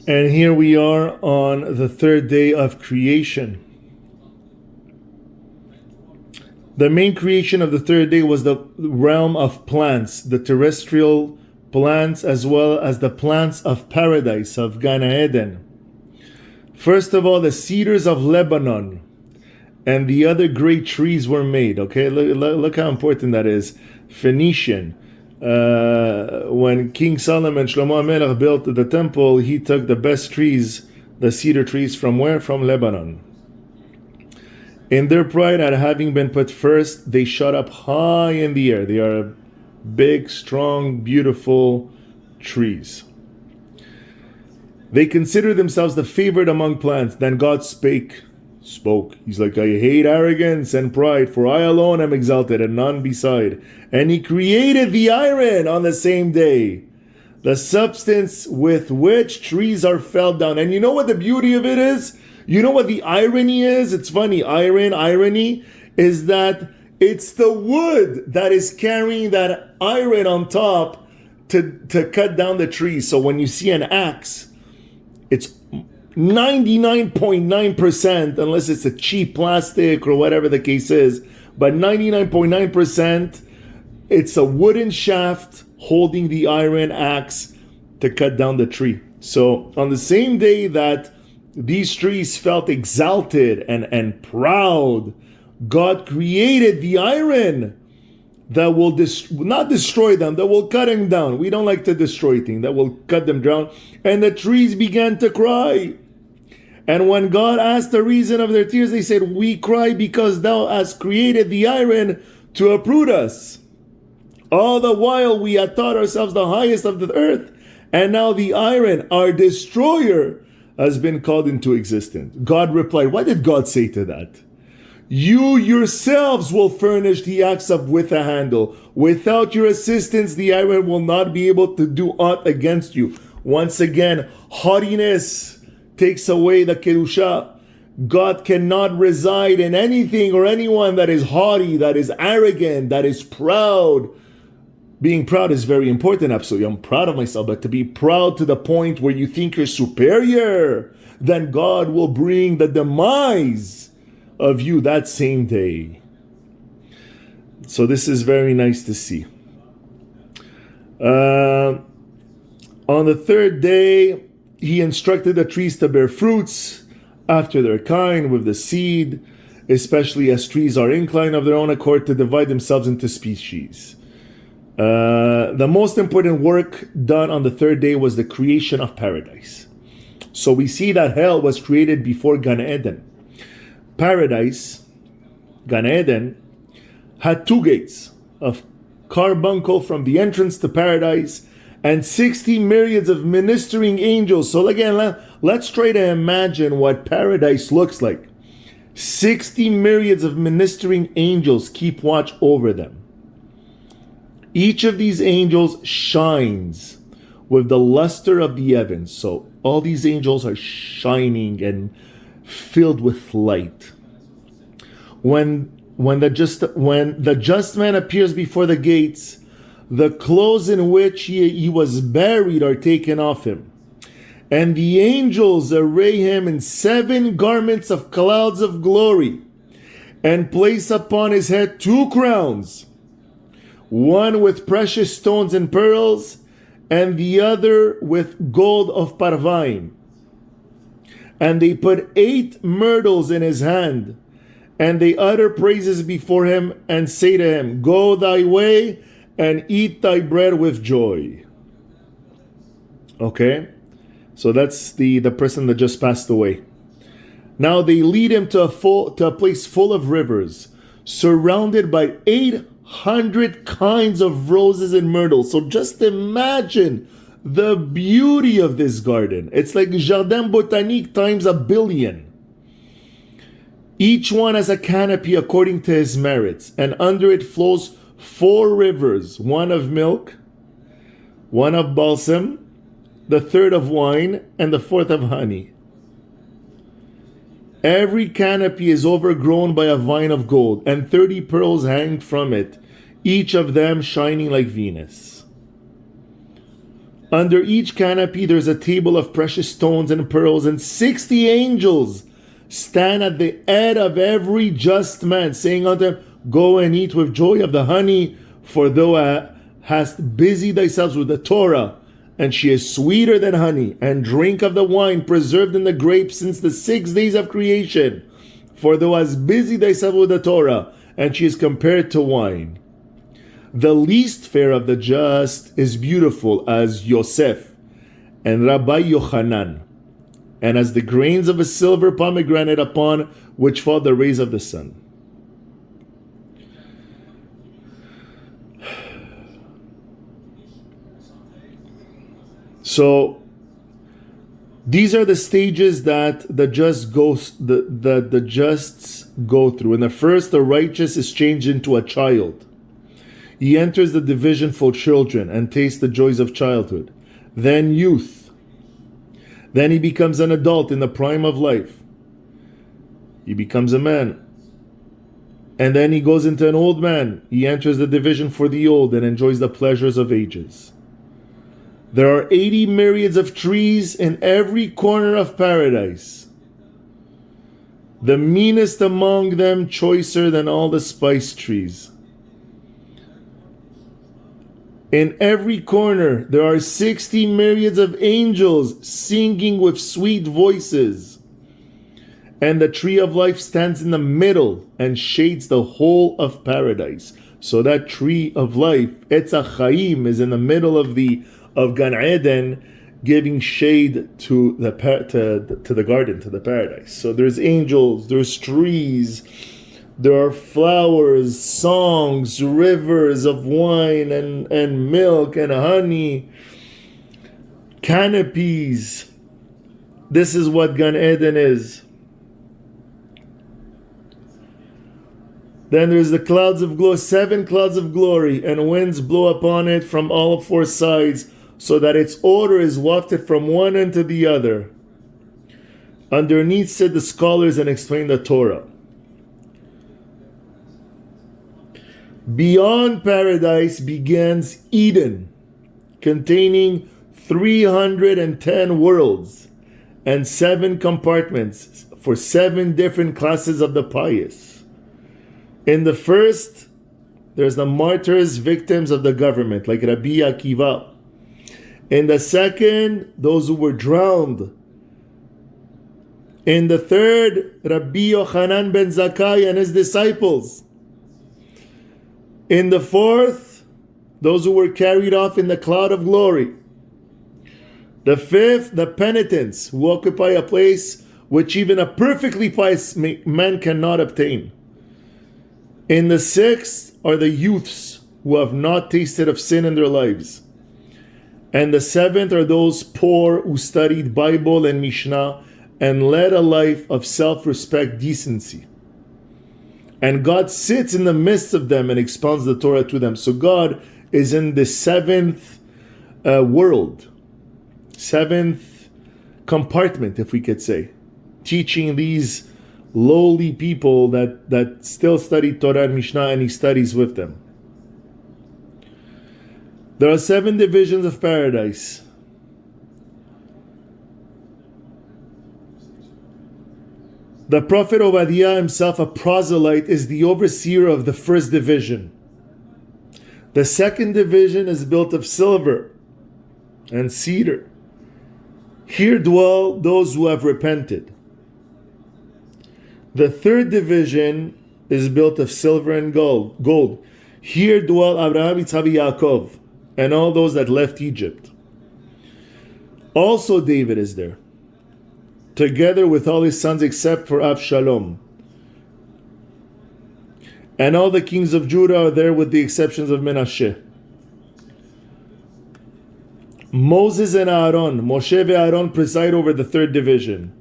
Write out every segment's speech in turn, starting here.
And here we are on the third day of creation. The main creation of the third day was the realm of plants, the terrestrial plants as well as the plants of paradise, of Gan Eden. First of all, the cedars of Lebanon and the other great trees were made. Okay, look how important that is. Phoenician. When King Solomon, Shlomo HaMelech, built the temple, he took the best trees, the cedar trees, from where? From Lebanon. In their pride at having been put first, they shot up high in the air. They are big, strong, beautiful trees. They consider themselves the favorite among plants. Then God spoke. He's like, I hate arrogance and pride, for I alone am exalted and none beside. And he created the iron on the same day, the substance with which trees are felled down. And you know what the beauty of it is? You know what the irony is? It's funny. Irony is that it's the wood that is carrying that iron on top to cut down the tree. So when you see an axe, it's 99.9%, unless it's a cheap plastic or whatever the case is, but 99.9%, it's a wooden shaft holding the iron axe to cut down the tree. So on the same day that these trees felt exalted and proud, God created the iron that will not destroy them, that will cut them down. We don't like to destroy things, that will cut them down. And the trees began to cry. And when God asked the reason of their tears, they said, we cry because thou hast created the iron to uproot us. All the while we had thought ourselves the highest of the earth, and now the iron, our destroyer, has been called into existence. God replied, what did God say to that? You yourselves will furnish the axe with a handle. Without your assistance, the iron will not be able to do aught against you. Once again, haughtiness takes away the kedusha. God cannot reside in anything or anyone that is haughty, that is arrogant, that is proud. Being proud is very important, absolutely. I'm proud of myself, but to be proud to the point where you think you're superior, then God will bring the demise of you that same day. So this is very nice to see. On the third day, he instructed the trees to bear fruits after their kind with the seed, especially as trees are inclined of their own accord to divide themselves into species. The most important work done on the third day was the creation of paradise. So we see that hell was created before Gan Eden. Paradise, Gan Eden, had two gates of carbuncle from the entrance to paradise and 60 myriads of ministering angels. So again, let's try to imagine what paradise looks like. 60 myriads of ministering angels keep watch over them. Each of these angels shines with the luster of the heavens. So all these angels are shining and filled with light. When the just man appears before the gates, the clothes in which he was buried are taken off him. And the angels array him in 7 garments of clouds of glory, and place upon his head 2 crowns, one with precious stones and pearls, and the other with gold of Parvaim. And they put 8 myrtles in his hand, and they utter praises before him, and say to him, go thy way, and eat thy bread with joy. Okay? So that's the person that just passed away. Now they lead him to a place full of rivers, surrounded by 800 kinds of roses and myrtle. So just imagine the beauty of this garden. It's like Jardin Botanique times 1,000,000,000. Each one has a canopy according to his merits, and under it flows 4 rivers, one of milk, one of balsam, the third of wine, and the fourth of honey. Every canopy is overgrown by a vine of gold, and 30 pearls hang from it, each of them shining like Venus. Under each canopy there's a table of precious stones and pearls, and 60 angels stand at the head of every just man, saying unto him, Go and eat with joy of the honey, for thou hast busied thyself with the Torah, and she is sweeter than honey, and drink of the wine preserved in the grapes since the 6 days of creation. For thou hast busied thyself with the Torah, and she is compared to wine. The least fair of the just is beautiful as Yosef and Rabbi Yochanan, and as the grains of a silver pomegranate upon which fall the rays of the sun. So these are the stages that the justs go through. In the first, the righteous is changed into a child. He enters the division for children and tastes the joys of childhood. Then youth. Then he becomes an adult in the prime of life. He becomes a man. And then he goes into an old man. He enters the division for the old and enjoys the pleasures of ages. There are 80 myriads of trees in every corner of paradise. The meanest among them choicer than all the spice trees. In every corner there are 60 myriads of angels singing with sweet voices. And the tree of life stands in the middle and shades the whole of paradise. So that tree of life, Etz HaChaim, is in the middle of Gan Eden, giving shade to the garden, to the paradise. So there's angels, there's trees, there are flowers, songs, rivers of wine and milk and honey, canopies. This is what Gan Eden is. Then there's the clouds of glory, 7 clouds of glory, and winds blow upon it from all 4 sides, so that its odor is wafted from one end to the other. Underneath sit the scholars and explain the Torah. Beyond paradise begins Eden, containing 310 worlds and 7 compartments for 7 different classes of the pious. In the first, there's the martyrs, victims of the government, like Rabbi Akiva. In the second, those who were drowned. In the third, Rabbi Yochanan ben Zakkai and his disciples. In the fourth, those who were carried off in the cloud of glory. The fifth, the penitents, who occupy a place which even a perfectly pious man cannot obtain. In the sixth are the youths who have not tasted of sin in their lives. And the seventh are those poor who studied Bible and Mishnah and led a life of self-respect, decency. And God sits in the midst of them and expounds the Torah to them. So God is in the 7th world, 7th compartment, if we could say, teaching these lowly people that still study Torah and Mishnah, and He studies with them. There are 7 divisions of paradise. The Prophet Obadiah himself, a proselyte, is the overseer of the first division. The second division is built of silver and cedar. Here dwell those who have repented. The third division is built of silver and gold. Here dwell Abraham, Yitzhak, Yaakov, and all those that left Egypt. Also David is there, together with all his sons except for Avshalom. And all the kings of Judah are there with the exceptions of Menashe. Moses and Aaron, Moshe and Aaron preside over the third division.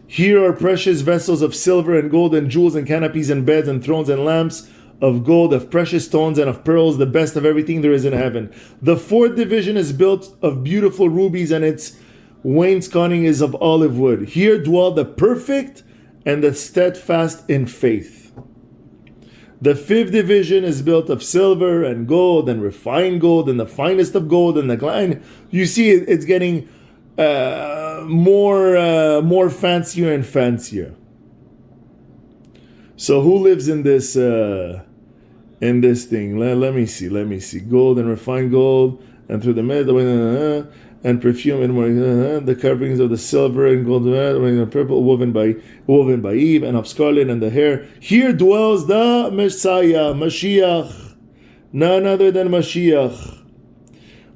Here are precious vessels of silver and gold and jewels and canopies and beds and thrones and lamps of gold, of precious stones and of pearls, the best of everything there is in heaven. The fourth division is built of beautiful rubies, and its wainscoting is of olive wood. Here dwell the perfect and the steadfast in faith. The fifth division is built of silver and gold and refined gold and the finest of gold and the glass. You see, it's getting more fancier and fancier. So who lives in this thing? Let me see. Gold and refined gold, and through the middle, and perfume and more. The coverings of the silver and gold, purple woven by Eve, and of scarlet and the hair. Here dwells the Messiah, Mashiach, none other than Mashiach.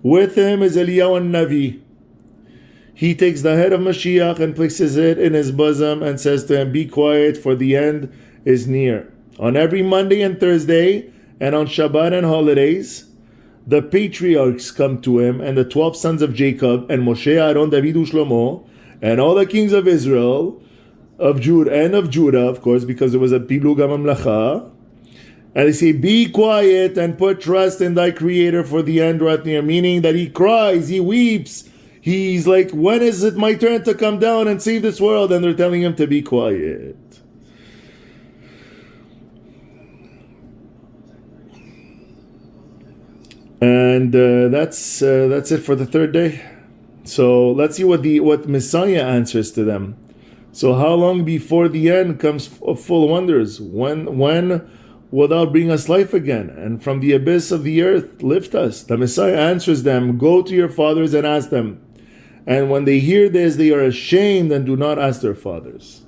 With him is Eliyahu and Navi. He takes the head of Mashiach and places it in his bosom and says to him, "Be quiet, for the end is near." On every Monday and Thursday, and on Shabbat and holidays, the patriarchs come to him, and the 12 sons of Jacob, and Moshe, Aaron, David, Shlomo, and all the kings of Israel, of Judah, of course, because there was a Pilug HaMamlacha. And they say, "Be quiet and put trust in thy Creator, for the end draweth near," meaning that he cries, he weeps. He's like, when is it my turn to come down and save this world? And they're telling him to be quiet. And that's it for the third day. So let's see what Messiah answers to them. So how long before the end comes full wonders? When will thou bring us life again? And from the abyss of the earth lift us. The Messiah answers them, "Go to your fathers and ask them." And when they hear this, they are ashamed and do not ask their fathers.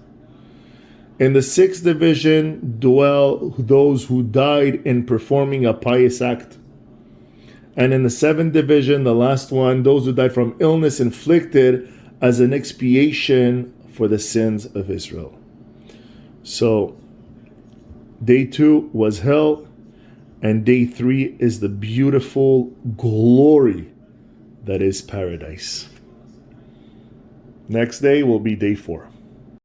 In the sixth division dwell those who died in performing a pious act. And in the seventh division, the last one, those who died from illness inflicted as an expiation for the sins of Israel. So, day 2 was hell, and day 3 is the beautiful glory that is paradise. Next day will be day 4.